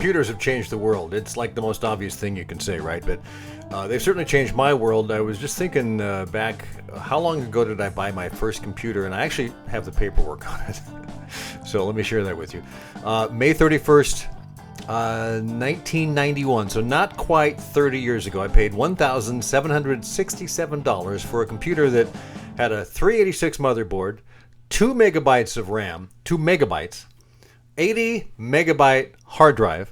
computers have changed the world. It's like the most obvious thing you can say, right? But they've certainly changed my world. I was just thinking back, how long ago did I buy my first computer? And I actually have the paperwork on it. So let me share that with you. May 31st, 1991. So not quite 30 years ago, I paid $1,767 for a computer that had a 386 motherboard, 2 megabytes of RAM, 2 megabytes, 80 megabyte hard drive,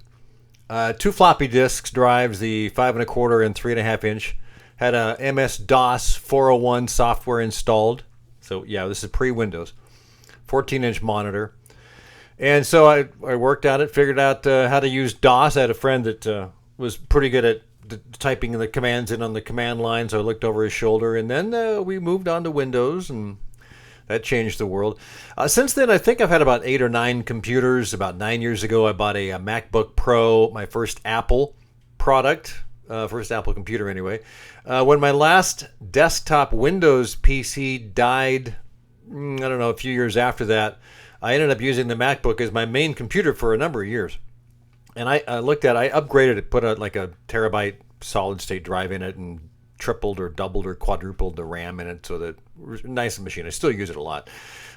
2 floppy disks drives, the 5.25 and 3.5 inch, had a MS-DOS 401 software installed. So yeah, this is pre-Windows. 14-inch monitor. And so I worked on it, figured out how to use DOS. I had a friend that was pretty good at typing the commands in on the command line, so I looked over his shoulder. And then we moved on to Windows, and that changed the world. Since then, I think I've had about 8 or 9 computers. About 9 years ago, I bought a MacBook Pro, my first Apple product, first Apple computer anyway. When my last desktop Windows PC died, I don't know, a few years after that, I ended up using the MacBook as my main computer for a number of years. And I upgraded it, put like a terabyte solid state drive in it, and tripled or doubled or quadrupled the RAM in it, so that it was a nice machine. I still use it a lot.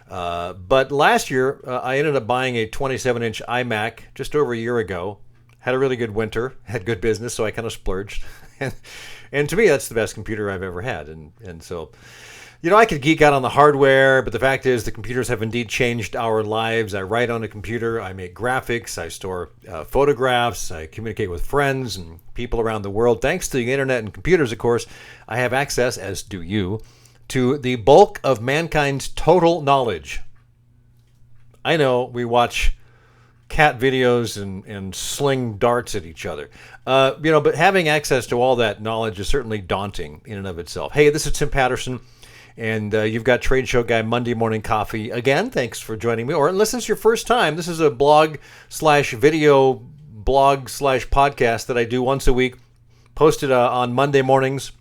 But last year, I ended up buying a 27-inch iMac just over a year ago. Had a really good winter, had good business, so I kind of splurged. And to me, that's the best computer I've ever had. And so, you know, I could geek out on the hardware, but the fact is the computers have indeed changed our lives. I write on a computer, I make graphics, I store photographs, I communicate with friends and people around the world. Thanks to the internet and computers, of course, I have access, as do you, to the bulk of mankind's total knowledge. I know we watch cat videos and sling darts at each other. But having access to all that knowledge is certainly daunting in and of itself. Hey, this is Tim Patterson. And you've got Trade Show Guy Monday Morning Coffee. Again, thanks for joining me. Or unless it's your first time, this is a blog/video, blog/podcast that I do once a week. Posted on Monday mornings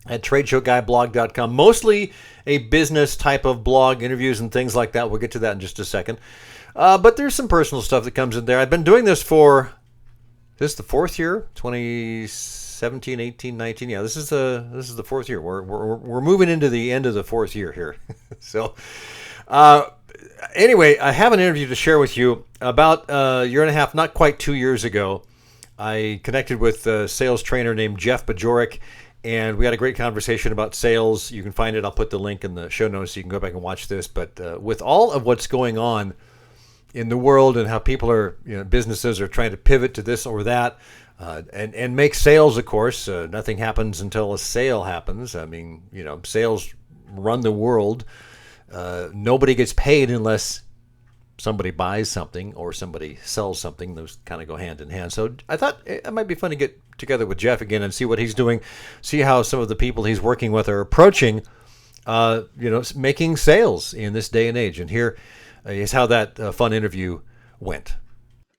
at TradeshowGuyBlog.com. Mostly a business type of blog, interviews and things like that. We'll get to that in just a second. But there's some personal stuff that comes in there. I've been doing this for, this is the 4th year, 2017, 18, 19. Yeah, this is the 4th year. We're moving into the end of the 4th year here. So anyway, I have an interview to share with you. About a year and a half, not quite 2 years ago, I connected with a sales trainer named Jeff Bajorek, and we had a great conversation about sales. You can find it. I'll put the link in the show notes so you can go back and watch this. But with all of what's going on in the world and how people are, businesses are trying to pivot to this or that, and make sales, of course. Nothing happens until a sale happens. I mean, sales run the world. Nobody gets paid unless somebody buys something or somebody sells something. Those kind of go hand in hand. So I thought it might be fun to get together with Jeff again and see what he's doing, see how some of the people he's working with are approaching, making sales in this day and age. And here is how that fun interview went.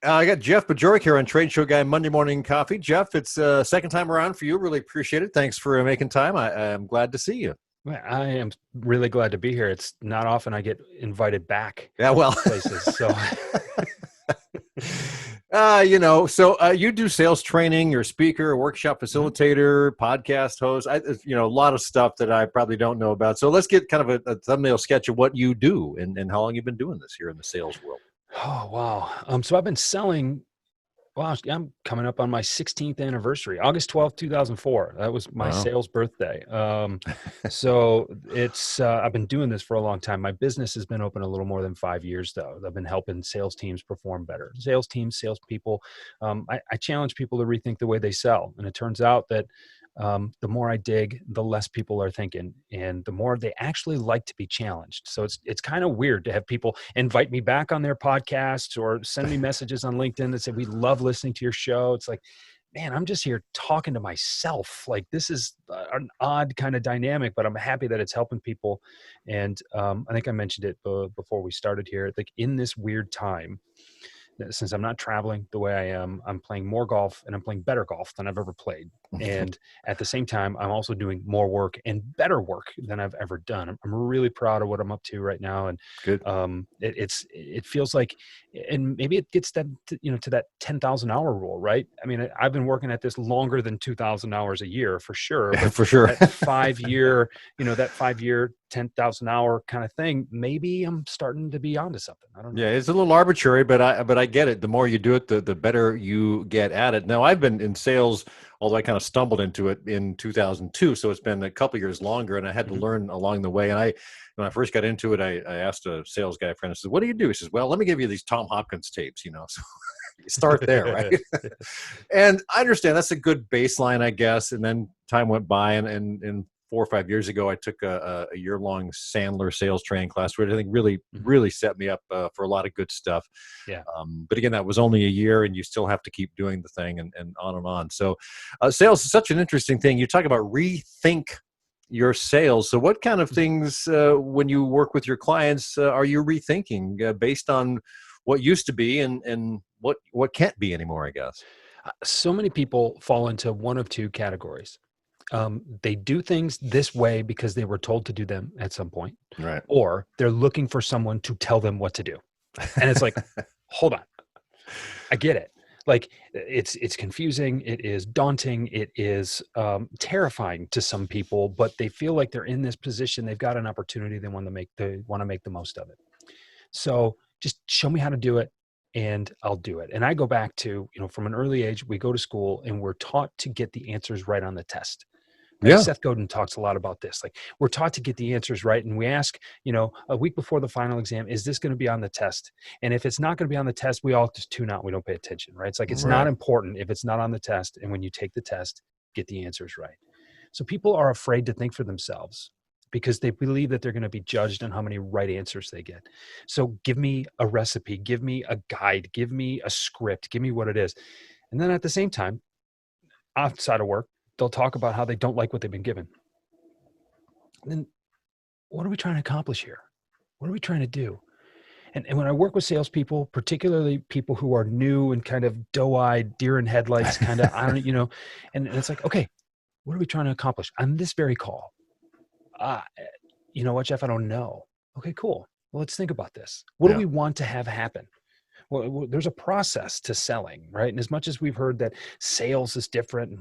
I got Jeff Bajorek here on Trade Show Guy Monday Morning Coffee. Jeff, it's second time around for you. Really appreciate it. Thanks for making time. I'm glad to see you. I am really glad to be here. It's not often I get invited back. Yeah, well, places. So, you do sales training. You're a speaker, a workshop facilitator, podcast host. A lot of stuff that I probably don't know about. So let's get kind of a thumbnail sketch of what you do and how long you've been doing this here in the sales world. Oh, wow. So I've been selling. Wow, I'm coming up on my 16th anniversary, August 12th, 2004. That was my sales birthday. So it's, I've been doing this for a long time. My business has been open a little more than 5 years, though. I've been helping sales teams perform better. Sales teams, salespeople. I challenge people to rethink the way they sell. And it turns out that the more I dig, the less people are thinking, and the more they actually like to be challenged. So it's kind of weird to have people invite me back on their podcasts or send me messages on LinkedIn that say, we love listening to your show. It's like, man, I'm just here talking to myself. Like, this is an odd kind of dynamic, but I'm happy that it's helping people. And I think I mentioned it before we started here. Like, in this weird time, since I'm not traveling the way I am, I'm playing more golf and I'm playing better golf than I've ever played. And at the same time, I'm also doing more work and better work than I've ever done. I'm really proud of what I'm up to right now. And Good. it feels like, and maybe it gets that, to that 10,000 hour rule, right? I mean, I've been working at this longer than 2,000 hours a year for sure. But For sure. that 5 year, that 5 year, 10,000 hour kind of thing, maybe I'm starting to be onto something. I don't know. Yeah, it's a little arbitrary, but I get it. The more you do it, the better you get at it. Now, I've been in sales, although I kind of stumbled into it in 2002, so it's been a couple years longer, and I had to learn along the way. And when I first got into it, I asked a sales guy friend, I said, "What do you do?" He says, "Well, let me give you these Tom Hopkins tapes, So you start there, right? And I understand that's a good baseline, I guess. And then time went by, and 4 or 5 years ago, I took a year-long Sandler sales training class, which I think really set me up for a lot of good stuff. Yeah. But again, that was only a year, and you still have to keep doing the thing, and on and on. So sales is such an interesting thing. You talk about rethink your sales. So what kind of things, when you work with your clients, are you rethinking based on what used to be and what can't be anymore, I guess? So many people fall into one of two categories. They do things this way because they were told to do them at some point, Right. or they're looking for someone to tell them what to do. And it's like, hold on, I get it. Like it's confusing. It is daunting. It is terrifying to some people, but they feel like they're in this position. They've got an opportunity. They want to make the most of it. So just show me how to do it and I'll do it. And I go back to, from an early age, we go to school and we're taught to get the answers right on the test. Right? Yeah. Seth Godin talks a lot about this. Like we're taught to get the answers right. And we ask, a week before the final exam, is this going to be on the test? And if it's not going to be on the test, we all just tune out. We don't pay attention, right? It's like, it's not important if it's not on the test. And when you take the test, get the answers right. So people are afraid to think for themselves because they believe that they're going to be judged on how many right answers they get. So give me a recipe, give me a guide, give me a script, give me what it is. And then at the same time, outside of work, they'll talk about how they don't like what they've been given. And then what are we trying to accomplish here? What are we trying to do? And when I work with salespeople, particularly people who are new and kind of doe-eyed, deer in headlights, kind of, and it's like, okay, what are we trying to accomplish on this very call? You know what, Jeff? I don't know. Okay, cool. Well, let's think about this. What do we want to have happen? Well, there's a process to selling, right? And as much as we've heard that sales is different,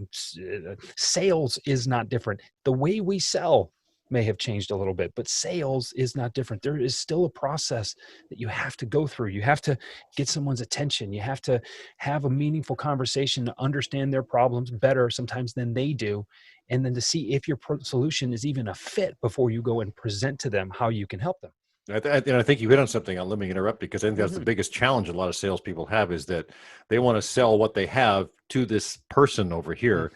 sales is not different. The way we sell may have changed a little bit, but sales is not different. There is still a process that you have to go through. You have to get someone's attention. You have to have a meaningful conversation to understand their problems better sometimes than they do. And then to see if your solution is even a fit before you go and present to them how you can help them. I think you hit on something. Let me interrupt because I think that's the biggest challenge a lot of salespeople have is that they want to sell what they have to this person over here.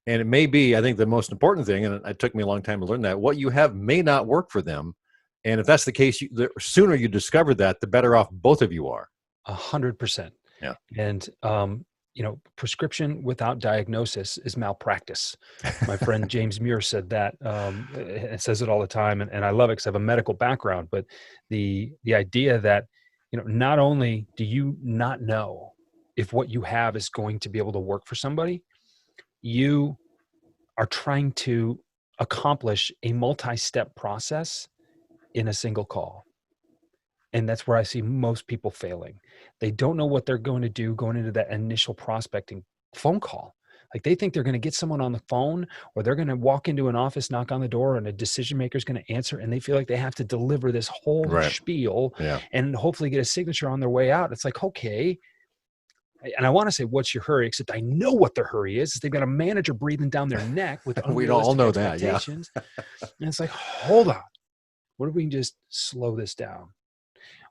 And it may be, I think the most important thing, and it took me a long time to learn that, what you have may not work for them. And if that's the case, the sooner you discover that, the better off both of you are. 100%. Yeah. And, prescription without diagnosis is malpractice. My friend James Muir said that, says it all the time. And I love it because I have a medical background, but the idea that, not only do you not know if what you have is going to be able to work for somebody, you are trying to accomplish a multi-step process in a single call. And that's where I see most people failing. They don't know what they're going to do going into that initial prospecting phone call. Like they think they're going to get someone on the phone or they're going to walk into an office, knock on the door, and a decision maker is going to answer. And they feel like they have to deliver this whole spiel and hopefully get a signature on their way out. It's like, okay. And I want to say, what's your hurry? Except I know what their hurry is. They've got a manager breathing down their neck with we all know expectations. That, yeah. And it's like, hold on. What if we can just slow this down?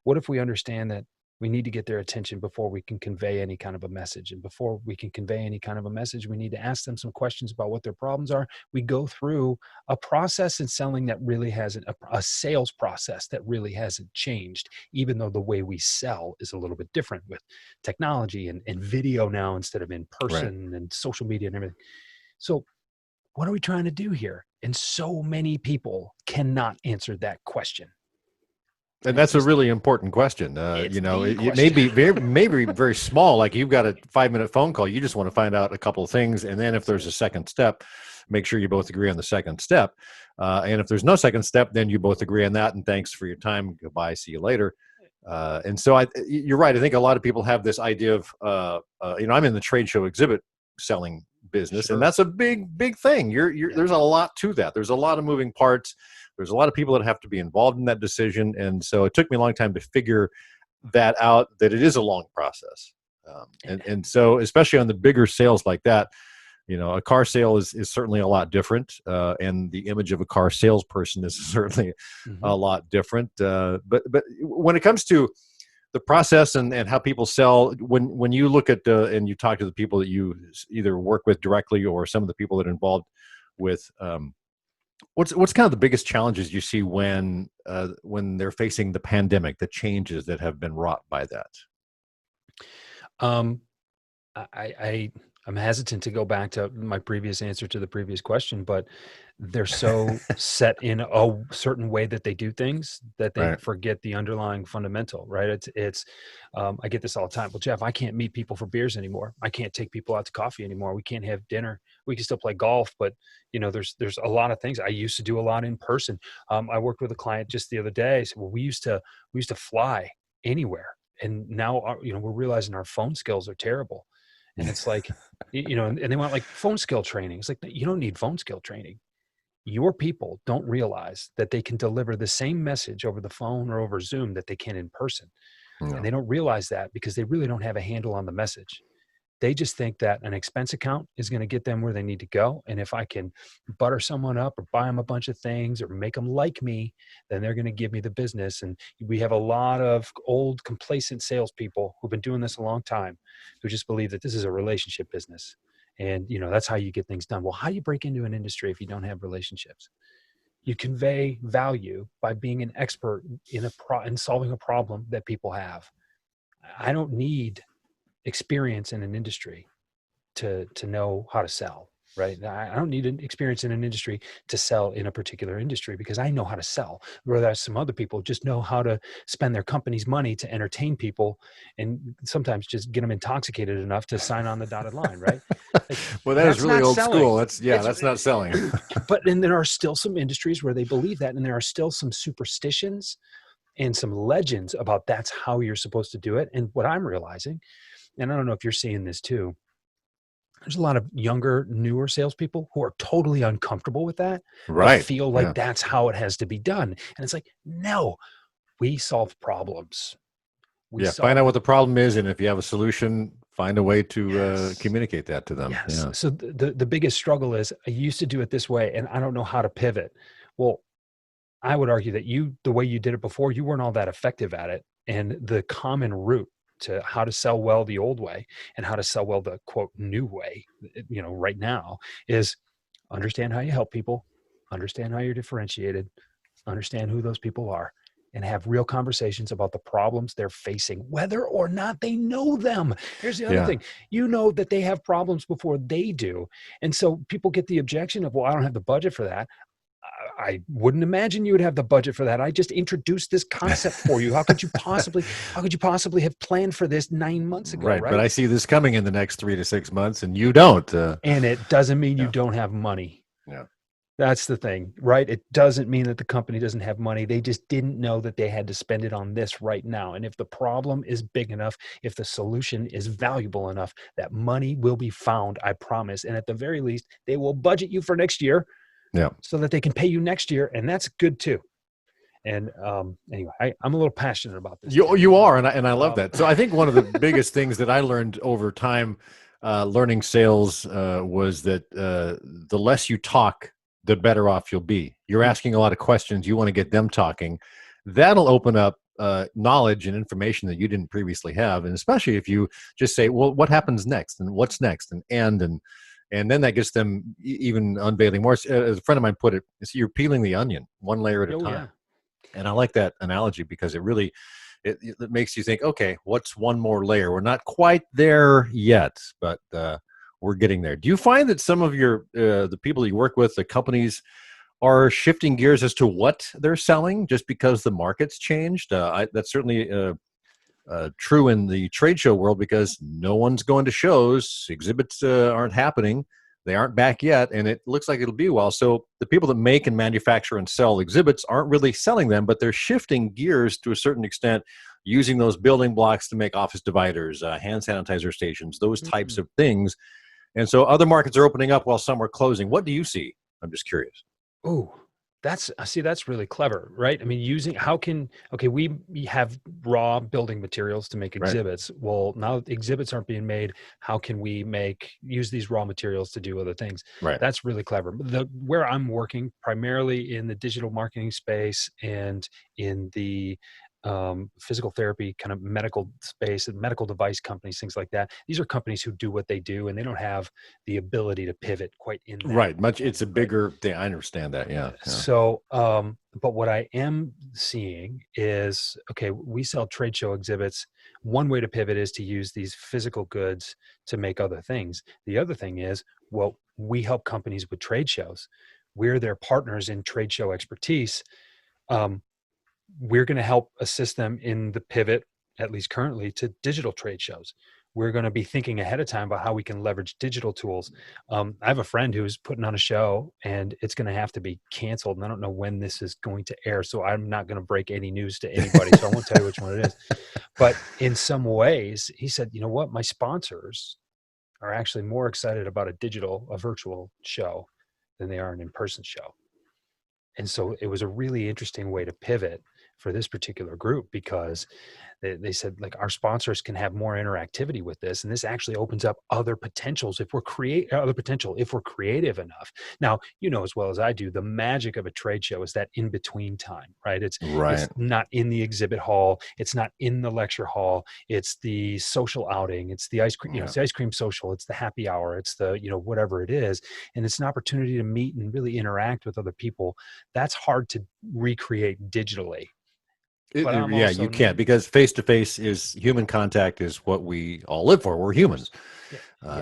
What if we understand that we need to get their attention before we can convey any kind of a message? And before we can convey any kind of a message, we need to ask them some questions about what their problems are. We go through a process in selling that really hasn't, a sales process that really hasn't changed, even though the way we sell is a little bit different with technology and video now instead of in person and social media and everything. So what are we trying to do here? And so many people cannot answer that question. And that's a really important question. It may be very small, like you've got a 5-minute phone call. You just want to find out a couple of things. And then if there's a second step, make sure you both agree on the second step. And if there's no second step, then you both agree on that. And thanks for your time. Goodbye. See you later. And so you're right. I think a lot of people have this idea of, I'm in the trade show exhibit selling business, and that's a big thing. There's a lot to that. There's a lot of moving parts. There's a lot of people that have to be involved in that decision. And so it took me a long time to figure that out, that it is a long process. And so, especially on the bigger sales like that, a car sale is certainly a lot different. And the image of a car salesperson is certainly a lot different. But when it comes to the process and how people sell, when you look at and you talk to the people that you either work with directly or some of the people that are involved with, what's kind of the biggest challenges you see when they're facing the pandemic, the changes that have been wrought by that? I'm hesitant to go back to my previous answer to the previous question, but they're so set in a certain way that they do things that they forget the underlying fundamental, right? I get this all the time. Well, Jeff, I can't meet people for beers anymore. I can't take people out to coffee anymore. We can't have dinner. We can still play golf, but there's a lot of things. I used to do a lot in person. I worked with a client just the other day. I said, well, we used to fly anywhere. And now, we're realizing our phone skills are terrible. And it's like, and they want like phone skill training. It's like, you don't need phone skill training. Your people don't realize that they can deliver the same message over the phone or over Zoom that they can in person. Yeah. And they don't realize that because they really don't have a handle on the message. They just think that an expense account is going to get them where they need to go. And if I can butter someone up or buy them a bunch of things or make them like me, then they're going to give me the business. And we have a lot of old complacent salespeople who've been doing this a long time who just believe that this is a relationship business. And, that's how you get things done. Well, how do you break into an industry if you don't have relationships? You convey value by being an expert in solving a problem that people have. I don't need experience in an industry to know how to sell, right? I don't need an experience in an industry to sell in a particular industry because I know how to sell. Whereas some other people just know how to spend their company's money to entertain people and sometimes just get them intoxicated enough to sign on the dotted line, right? Like, well, that is really old school. That's not selling. But then there are still some industries where they believe that, and there are still some superstitions and some legends about that's how you're supposed to do it. And what I'm realizing, and I don't know if you're seeing this too, there's a lot of younger, newer salespeople who are totally uncomfortable with that. Right. They feel like that's how it has to be done. And it's like, no, we solve problems. Find out what the problem is. And if you have a solution, find a way to communicate that to them. Yes. Yeah. So the biggest struggle is I used to do it this way and I don't know how to pivot. Well, I would argue that the way you did it before, you weren't all that effective at it. And the common route to how to sell well the old way and how to sell well the quote new way, right now is understand how you help people, understand how you're differentiated, understand who those people are, and have real conversations about the problems they're facing, whether or not they know them. Here's the other thing. You know that they have problems before they do. And so people get the objection of, well, I don't have the budget for that. I wouldn't imagine you would have the budget for that. I just introduced this concept for you. How could you possibly have planned for this 9 months ago? Right. But I see this coming in the next 3 to 6 months and you don't. And it doesn't mean you don't have money. Yeah. That's the thing, right? It doesn't mean that the company doesn't have money. They just didn't know that they had to spend it on this right now. And if the problem is big enough, if the solution is valuable enough, that money will be found, I promise. And at the very least, they will budget you for next year. Yeah. So that they can pay you next year. And that's good too. And anyway, I'm a little passionate about this. You are. And I love that. So I think one of the biggest things that I learned over time, learning sales, was that the less you talk, the better off you'll be. You're asking a lot of questions. You want to get them talking. That'll open up knowledge and information that you didn't previously have. And especially if you just say, well, what happens next and what's next and then that gets them even unveiling more. As a friend of mine put it, you're peeling the onion one layer at a time. Yeah. And I like that analogy because it really, it makes you think, okay, what's one more layer? We're not quite there yet, but we're getting there. Do you find that some of your, the people you work with, the companies, are shifting gears as to what they're selling just because the market's changed. That's certainly true in the trade show world because no one's going to shows. Exhibits aren't happening. They aren't back yet, and it looks like it'll be a while. So the people that make and manufacture and sell exhibits aren't really selling them, but they're shifting gears to a certain extent, using those building blocks to make office dividers, hand sanitizer stations, those types of things. And so other markets are opening up while some are closing. What do you see? I'm just curious. Oh, that's really clever, right? I mean, we have raw building materials to make Right. exhibits. Well, now exhibits aren't being made. How can we use these raw materials to do other things? Right. That's really clever. Where I'm working primarily in the digital marketing space and in the physical therapy kind of medical space and medical device companies, things like that. These are companies who do what they do and they don't have the ability to pivot quite in that. Right. It's a bigger thing. I understand that. Yeah. So, but what I am seeing is, okay, we sell trade show exhibits. One way to pivot is to use these physical goods to make other things. The other thing is, well, we help companies with trade shows. We're their partners in trade show expertise. We're going to help assist them in the pivot, at least currently, to digital trade shows. We're going to be thinking ahead of time about how we can leverage digital tools. I have a friend who's putting on a show and it's going to have to be canceled. And I don't know when this is going to air. So I'm not going to break any news to anybody. So I won't tell you which one it is. But in some ways, he said, you know what? My sponsors are actually more excited about a virtual show than they are an in-person show. And so it was a really interesting way to pivot for this particular group because they said, like, our sponsors can have more interactivity with this, and this actually opens up other potentials if we're creative enough. Now, you know as well as I do, the magic of a trade show is that in between time, right? It's not in the exhibit hall, it's not in the lecture hall, it's the social outing, it's the ice cream, it's the ice cream social, it's the happy hour, it's the whatever it is, and it's an opportunity to meet and really interact with other people. That's hard to recreate digitally. You can't, because face-to-face is human contact is what we all live for. We're humans.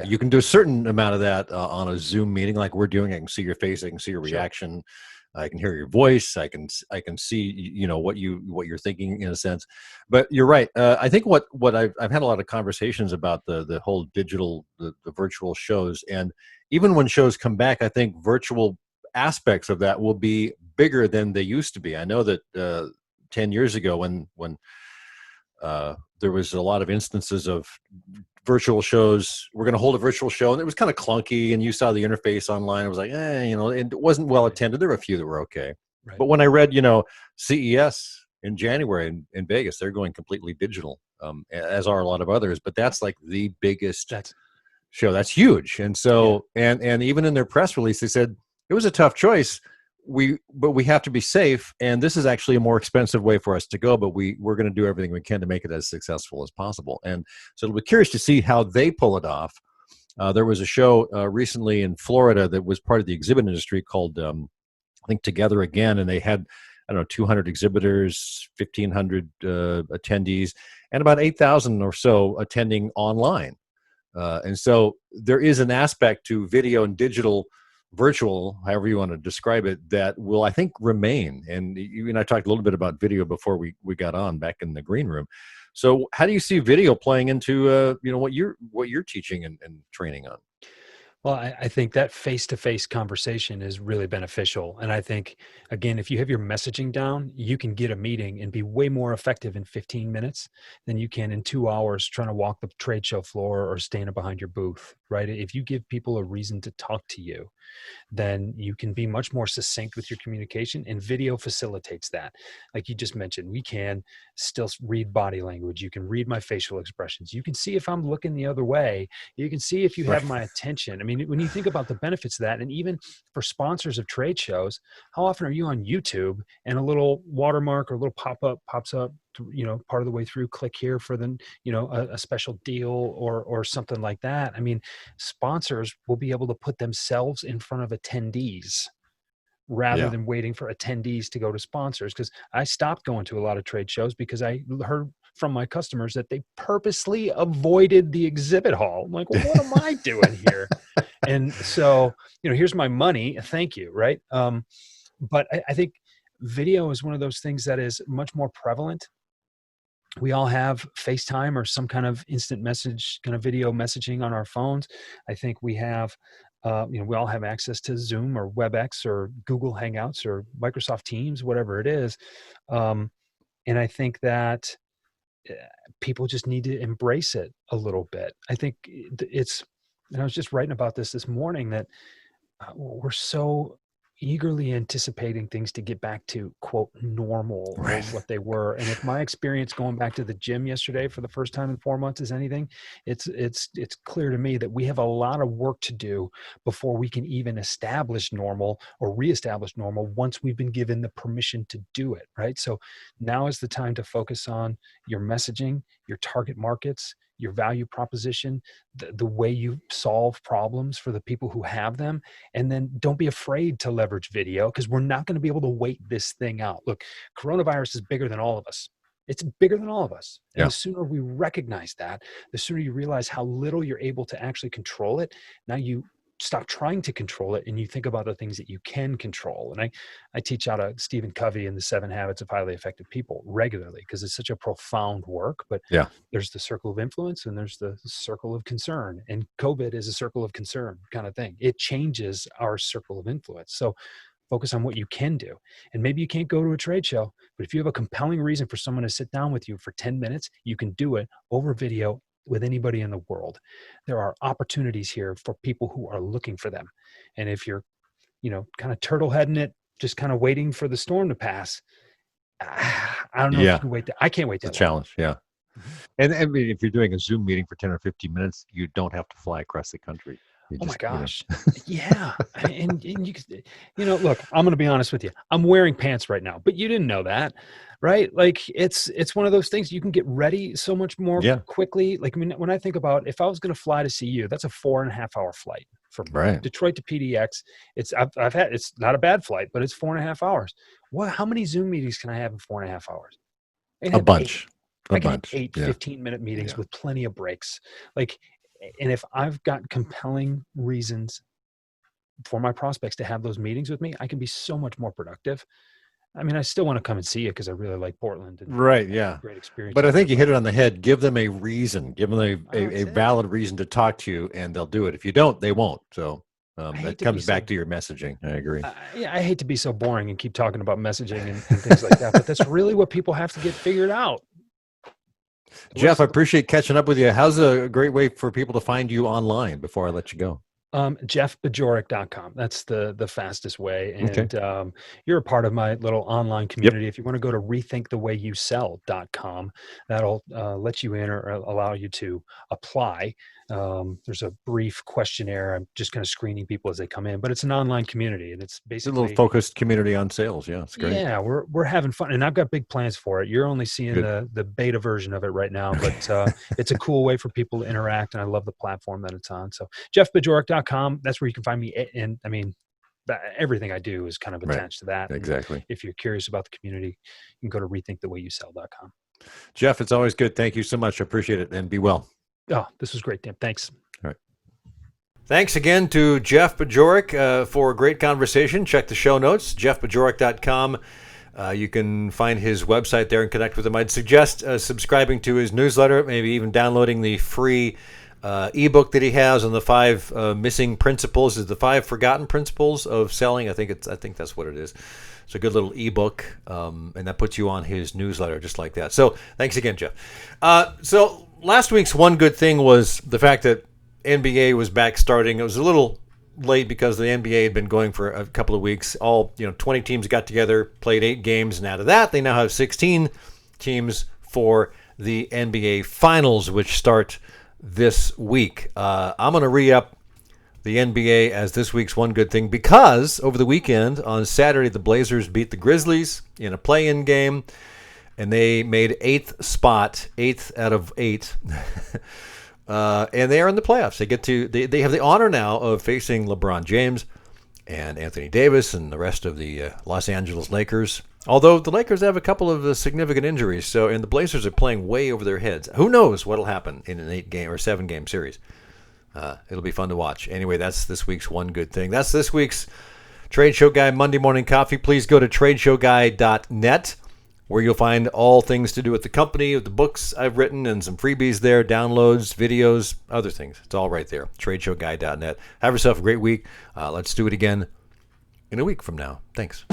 You can do a certain amount of that on a Zoom meeting like we're doing. I can see your face. I can see your reaction. I can hear your voice. I can see, what you're thinking in a sense. But you're right. I think what I've had a lot of conversations about the whole digital, the virtual shows. And even when shows come back, I think virtual aspects of that will be bigger than they used to be. I know that 10 years ago when there was a lot of instances of virtual shows, we're going to hold a virtual show, and it was kind of clunky, and you saw the interface online. It was like, it wasn't well attended. There were a few that were okay. Right. But when I read, CES in January in Vegas, they're going completely digital, as are a lot of others. But that's like the biggest show. That's huge. And so, and even in their press release, they said it was a tough choice. But we have to be safe, and this is actually a more expensive way for us to go, but we're going to do everything we can to make it as successful as possible. And so it'll be curious to see how they pull it off. There was a show recently in Florida that was part of the exhibit industry called, I think, Together Again, and they had, 200 exhibitors, 1,500 attendees, and about 8,000 or so attending online. And so there is an aspect to video and digital, virtual, however you want to describe it, that will, I think, remain. And you and I talked a little bit about video before we got on back in the green room. So how do you see video playing into what you're teaching and training on? Well, I think that face-to-face conversation is really beneficial. And I think, again, if you have your messaging down, you can get a meeting and be way more effective in 15 minutes than you can in 2 hours trying to walk the trade show floor or standing behind your booth, right? If you give people a reason to talk to you, then you can be much more succinct with your communication, and video facilitates that. Like you just mentioned, we can still read body language. You can read my facial expressions. You can see if I'm looking the other way. You can see if you have my attention. I mean, when you think about the benefits of that, and even for sponsors of trade shows, how often are you on YouTube and a little watermark or a little pop-up pops up, part of the way through, click here for the, a special deal or something like that. I mean, sponsors will be able to put themselves in front of attendees rather than waiting for attendees to go to sponsors. Because I stopped going to a lot of trade shows because I heard from my customers that they purposely avoided the exhibit hall. I'm like, well, what am I doing here? And so, here's my money. Thank you. Right. But I think video is one of those things that is much more prevalent. We all have FaceTime or some kind of instant message, kind of video messaging on our phones. I think we have, we all have access to Zoom or WebEx or Google Hangouts or Microsoft Teams, whatever it is. And I think that people just need to embrace it a little bit. I think and I was just writing about this morning, that we're so eagerly anticipating things to get back to quote normal, or Right. what they were. And if my experience going back to the gym yesterday for the first time in 4 months is anything, it's clear to me that we have a lot of work to do before we can even establish normal or reestablish normal, once we've been given the permission to do it. Right. So now is the time to focus on your messaging, your target markets, your value proposition, the way you solve problems for the people who have them. And then don't be afraid to leverage video, because we're not going to be able to wait this thing out. Look, coronavirus is bigger than all of us. It's bigger than all of us. And Yeah. the sooner we recognize that, the sooner you realize how little you're able to actually control it. Now you stop trying to control it and you think about the things that you can control. And I teach out of Stephen Covey and the 7 Habits of Highly Effective People regularly, because it's such a profound work. But Yeah. there's the circle of influence and there's the circle of concern. And COVID is a circle of concern kind of thing. It changes our circle of influence. So focus on what you can do. And maybe you can't go to a trade show, but if you have a compelling reason for someone to sit down with you for 10 minutes, you can do it over video with anybody in the world. There are opportunities here for people who are looking for them. And if you're, kind of turtle heading it, just kind of waiting for the storm to pass, I don't know if you can wait. I can't wait. It's a challenge. Yeah. And I mean, if you're doing a Zoom meeting for 10 or 15 minutes, you don't have to fly across the country. Oh my gosh. Yeah. And you look, I'm going to be honest with you. I'm wearing pants right now, but you didn't know that, right? Like it's one of those things you can get ready so much more quickly. Like, I mean, when I think about if I was going to fly to see you, that's a 4.5 hour flight from Detroit to PDX. It's not a bad flight, but it's 4.5 hours. How many Zoom meetings can I have in 4.5 hours? A bunch. I can have 8 15-minute meetings with plenty of breaks. And if I've got compelling reasons for my prospects to have those meetings with me, I can be so much more productive. I mean, I still want to come and see you because I really like Portland. And great experience. But I think you hit it on the head. Give them a reason. Give them a valid reason to talk to you, and they'll do it. If you don't, they won't. So that comes back to your messaging. I agree. I hate to be so boring and keep talking about messaging and things like that, but that's really what people have to get figured out. Jeff, I appreciate catching up with you. How's a great way for people to find you online before I let you go? JeffBajorek.com. That's the fastest way. And you're a part of my little online community. If you want to go to rethinkthewayyouSell.com, that'll let you in or allow you to apply. There's a brief questionnaire. I'm just kind of screening people as they come in, but it's an online community, and it's basically a little focused community on sales. Yeah, it's great. Yeah, we're having fun, and I've got big plans for it. You're only seeing the beta version of it right now, but it's a cool way for people to interact, and I love the platform that it's on. So JeffBajorek.com, that's where you can find me. And I mean, everything I do is kind of attached to that. Exactly. And if you're curious about the community, you can go to rethinkthewayyouSell.com. Jeff, it's always good. Thank you so much. I appreciate it, and be well. Oh, this was great, Tim. Thanks. All right. Thanks again to Jeff Bajorek for a great conversation. Check the show notes, jeffbajorek.com. You can find his website there and connect with him. I'd suggest subscribing to his newsletter, maybe even downloading the free ebook that he has on the 5 missing principles, is the 5 forgotten principles of selling. I think that's what it is. It's a good little ebook, and that puts you on his newsletter just like that. So thanks again, Jeff. So last week's one good thing was the fact that NBA was back starting. It was a little late because the NBA had been going for a couple of weeks. 20 teams got together, played 8 games, and out of that, they now have 16 teams for the NBA Finals, which start this week. I'm going to re-up the NBA as this week's one good thing because over the weekend, on Saturday, the Blazers beat the Grizzlies in a play-in game, and they made 8th spot, 8th out of 8. And they are in the playoffs. They have the honor now of facing LeBron James and Anthony Davis and the rest of the Los Angeles Lakers. Although the Lakers have a couple of significant injuries, and the Blazers are playing way over their heads. Who knows what'll happen in an 8-game or 7-game series? It'll be fun to watch. Anyway, that's this week's one good thing. That's this week's Trade Show Guy Monday Morning Coffee. Please go to TradeshowGuy.net, where you'll find all things to do with the company, with the books I've written, and some freebies there, downloads, videos, other things. It's all right there. TradeshowGuy.net. Have yourself a great week. Let's do it again in a week from now. Thanks.